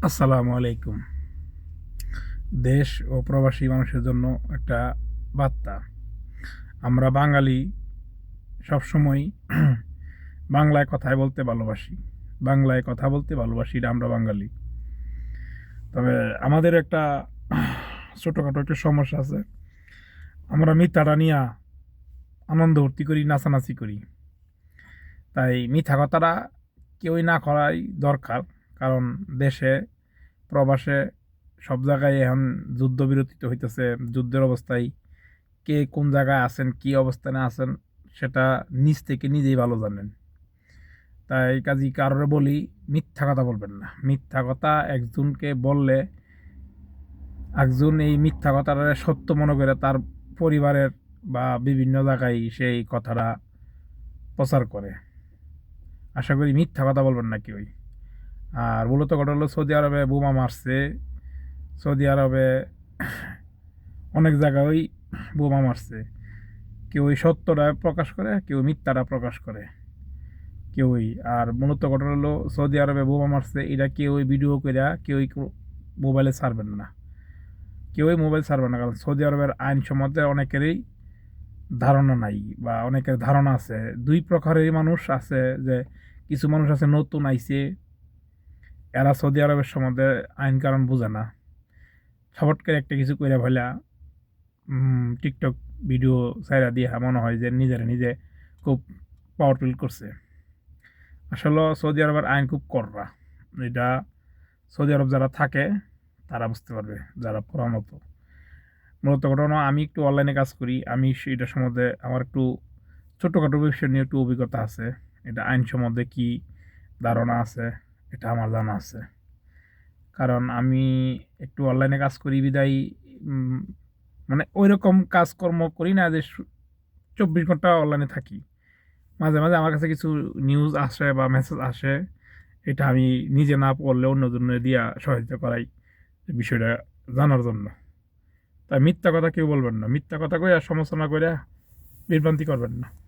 আসসালামু আলাইকুম। দেশ ও প্রবাসী মানুষের জন্য একটা বার্তা। আমরা বাঙালি সবসময় বাংলায় কথায় বলতে ভালোবাসি। বাংলায় কথা বলতে ভালোবাসি, এটা আমরা বাঙালি। তবে আমাদের একটা ছোটোখাটো একটা সমস্যা আছে। আমরা মিথ্যাটা নিয়ে আনন্দ ভর্তি করি, নাচানাচি করি। তাই মিথ্যা কথাটা কেউই না করাই দরকার। কারণ দেশে প্রবাসে সব জায়গায় এখন যুদ্ধবিরতি হইতেছে। যুদ্ধের অবস্থায় কে কোন জায়গায় আছেন, কি অবস্থানে আছেন, সেটা নিজ থেকে নিজেই ভালো জানেন। তাই কাজী কারোর বলি, মিথ্যা কথা বলবেন না। মিথ্যা কথা একজনকে বললে একজন এই মিথ্যা কথাটা সত্য মনে করে তার পরিবারের বা বিভিন্ন জায়গায় সেই কথাটা প্রচার করে। আশা করি মিথ্যা কথা বলবেন না কেউই। আর মূলত ঘটনা হলো, সৌদি আরবে বোমা মারছে। সৌদি আরবে অনেক জায়গায় ওই বোমা মারছে। কেউ ওই সত্যটা প্রকাশ করে, কেউ মিথ্যাটা প্রকাশ করে, কেউই। আর মূলত ঘটনা হলো, সৌদি আরবে বোমা মারছে, এটা কেউই ভিডিও করে কেউই মোবাইলে ছাড়বেন না। কেউই মোবাইল ছাড়বেন না, কারণ সৌদি আরবের আইন সম্বন্ধে অনেকেরই ধারণা নাই, বা অনেকের ধারণা আছে। দুই প্রকারেরই মানুষ আছে। যে কিছু মানুষ আছে নতুন আইছে, এরা সৌদি আরবের সম্বন্ধে আইন কারণ বুঝে না। ছপট করে একটা কিছু করে ফেলা, টিকটক ভিডিও ছাইরা দিয়ে মনে হয় যে নিজের নিজে খুব পাওয়ারফুল করছে। আসলে সৌদি আরবের আইন খুব কড়া। এটা সৌদি আরব যারা থাকে তারা বুঝতে পারবে, যারা পুরানত। মূলত ঘটনা, আমি একটু অনলাইনে কাজ করি, আমি এটা সম্বন্ধে আমার একটু ছোটোখাটো বিষয় নিয়ে একটু অভিজ্ঞতা আছে। এটা আইন সম্বন্ধে কি ধারণা আছে, এটা আমার জানা আছে। কারণ আমি একটু অনলাইনে কাজ করি বিদায়, উম, মানে ওই রকম কাজকর্ম করি না যে 24 ঘন্টা অনলাইনে থাকি। মাঝে মাঝে আমার কাছে কিছু নিউজ আসে বা মেসেজ আসে, এটা আমি নিজে না পড়লে অন্যজনের দিয়া সহায়তা করাই এই বিষয়টা জানার জন্য। তাই মিথ্যা কথা কেউ বলবেন না। মিথ্যা কথা কই আর সমালোচনা করে বিভ্রান্তি করবেন না।